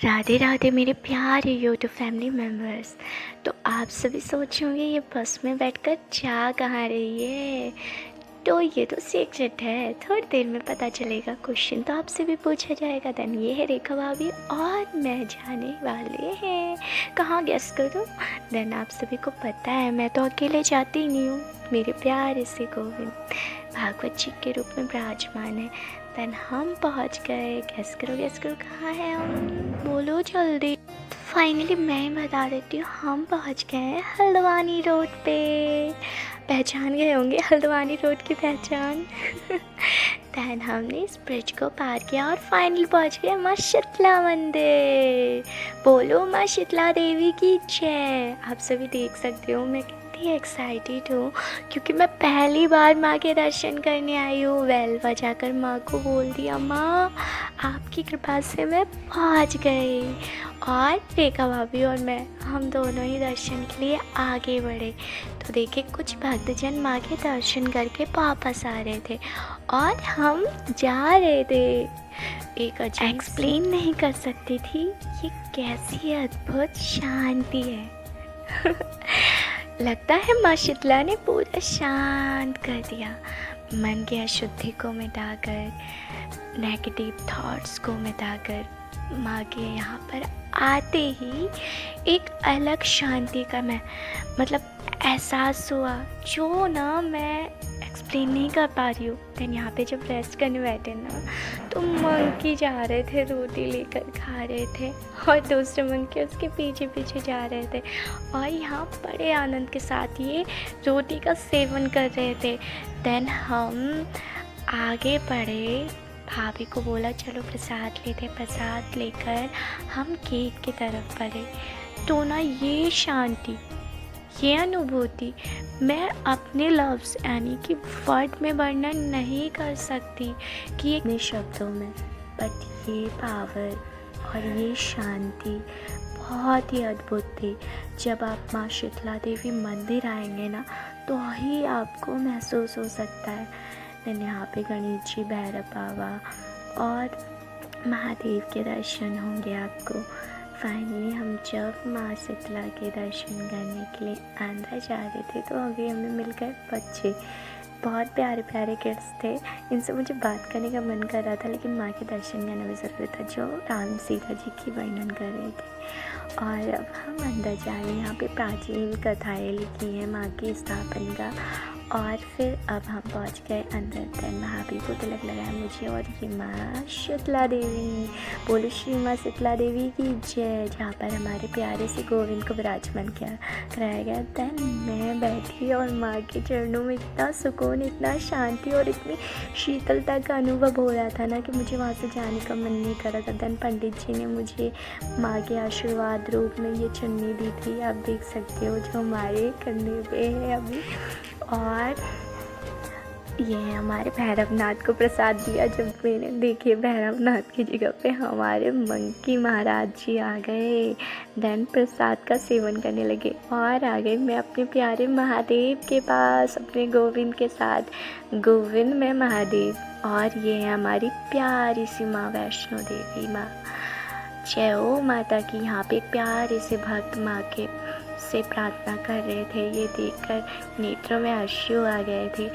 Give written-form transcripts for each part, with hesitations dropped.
राधे राधे मेरे प्यारे YouTube family members. तो आप सभी सोच होंगे ये बस में बैठकर जा कहाँ रही है। तो ये तो सीक्रेट है, थोड़ी देर में पता चलेगा। क्वेश्चन तो आपसे भी पूछा जाएगा। देन ये है रेखा भाभी और मैं जाने वाले हैं कहाँ, गेस करो। देन आप सभी को पता है मैं तो अकेले जाती नहीं हूँ, मेरे प्यारे से गोविंद भागवत जी के रूप में विराजमान है। देन हम पहुँच गए। गेस करो कहाँ है हम, बोलो जल्दी। फाइनली मैं ही बता देती हूँ, हम पहुँच गए हैं हल्द्वानी रोड पे। पहचान गए होंगे हल्द्वानी रोड की पहचान। दैन हमने इस ब्रिज को पार किया और फाइनली पहुँच गए माँ शीतला मंदिर। बोलो माँ शीतला देवी की जय। आप सभी देख सकते हो मैं कितनी एक्साइटेड हूँ, क्योंकि मैं पहली बार माँ के दर्शन करने आई हूँ। बेल बजाकर माँ को बोल दिया, माँ आपकी कृपा से मैं पहुँच गई। और रेखा भाभी और मैं, हम दोनों ही दर्शन के लिए आगे बढ़े। तो देखिए कुछ भक्तजन माँ के दर्शन करके वापस आ रहे थे और हम जा रहे थे। एक एक्सप्लेन नहीं कर सकती थी ये कैसी अद्भुत शांति है। लगता है माँ शीतला ने पूरा शांत कर दिया। मन की अशुद्धि को मिटाकर, नेगेटिव थॉट्स को मिटाकर माँ के यहाँ पर आते ही एक अलग शांति का मतलब एहसास हुआ, जो ना मैं एक्सप्लेन नहीं कर पा रही हूँ। देन यहाँ पे जब रेस्ट करने बैठे ना, तो मंकी जा रहे थे, रोटी लेकर खा रहे थे और दूसरे मंकी उसके पीछे पीछे जा रहे थे और यहाँ बड़े आनंद के साथ ये रोटी का सेवन कर रहे थे। देन हम आगे बढ़े, भाभी को बोला चलो प्रसाद लेते। प्रसाद लेकर हम गेट की तरफ बढ़े। तो ना ये शांति, ये अनुभूति मैं अपने लफ्ज़ यानी कि वर्ड में वर्णन नहीं कर सकती कि अपने शब्दों में। बट ये पावर और ये शांति बहुत ही अद्भुत थी। जब आप माँ शीतला देवी मंदिर आएंगे ना, तो ही आपको महसूस हो सकता है। देन यहाँ पे गणेश जी, भैरव बाबा और महादेव के दर्शन होंगे आपको। फाइनली हम जब माँ शीतला के दर्शन करने के लिए अंदर जा रहे थे, तो अभी हमें मिल गए बच्चे। बहुत प्यारे प्यारे किड्स थे, इनसे मुझे बात करने का मन कर रहा था, लेकिन माँ के दर्शन करना भी ज़रूरी था, जो राम सीता जी की वर्णन कर रहे थे। और अब हम अंदर जा रहे हैं। यहाँ पे प्राचीन कथाएँ लिखी हैं माँ की स्थापना का। और फिर अब हम पहुँच गए अंदर। देन भाभी को तिलक लगाया मुझे और ये माँ शीतला देवी, बोलो श्री माँ शीतला देवी की जय, जहाँ पर हमारे प्यारे से गोविंद को विराजमान कराया गया। देन मैं बैठी और माँ के चरणों में इतना सुकून, इतना शांति और इतनी शीतलता का अनुभव हो रहा था ना, कि मुझे वहाँ से जाने का मन नहीं कर रहा था। देन पंडित जी ने मुझे माँ के आशीर्वाद रूप में ये चुन्नी दी थी, आप देख सकते हो, जो हमारे कंधे पे है अभी। और ये हमारे भैरवनाथ को प्रसाद दिया। जब मैंने देखे भैरवनाथ की जगह पे हमारे मंकी महाराज जी आ गए। देन प्रसाद का सेवन करने लगे और आ गई मैं अपने प्यारे महादेव के पास, अपने गोविंद के साथ। गोविंद में महादेव। और ये है हमारी प्यारी सी माँ वैष्णो देवी माँ। जय हो माता की। यहाँ पे प्यारे से भक्त माँ के से प्रार्थना कर रहे थे। ये देखकर नेत्रों में अश्रु आ गए थे।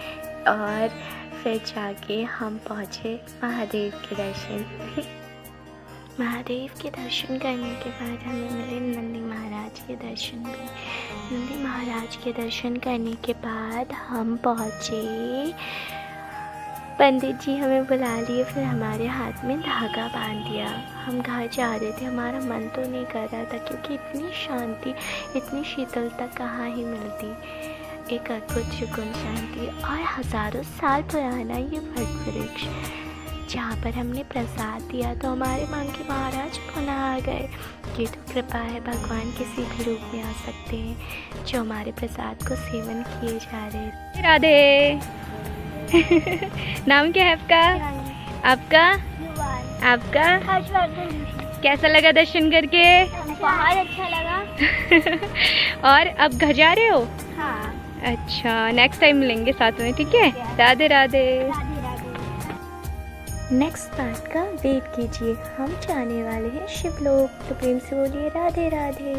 और फिर जाके हम पहुँचे महादेव के दर्शन। महादेव के दर्शन करने के बाद हमें मिले नंदी महाराज के दर्शन भी। नंदी महाराज के दर्शन करने के बाद हम पहुँचे, पंडित जी हमें बुला लिए। फिर हमारे हाथ में धागा बांध दिया। हम घर जा रहे थे, हमारा मन तो नहीं कर रहा था, क्योंकि इतनी शांति, इतनी शीतलता कहाँ ही मिलती। एक अद्भुत सुकून शांति। और हज़ारों साल पुराना ये वट वृक्ष, जहाँ पर हमने प्रसाद दिया तो हमारे मंकी महाराज पुनः आ गए। ये तो कृपा है, भगवान किसी भी रूप में आ सकते हैं, जो हमारे प्रसाद को सेवन किए जा रहे हैं। राधे। नाम क्या है आपका? आपका? आपका? कैसा लगा दर्शन करके? बहुत अच्छा लगा। और अब घर जा रहे हो? हाँ। अच्छा, नेक्स्ट टाइम मिलेंगे साथ में, ठीक है? राधे राधे। राधे राधे। नेक्स्ट पार्ट का वेट कीजिए, हम जाने वाले हैं शिवलोक। तो प्रेम से बोलिए राधे राधे।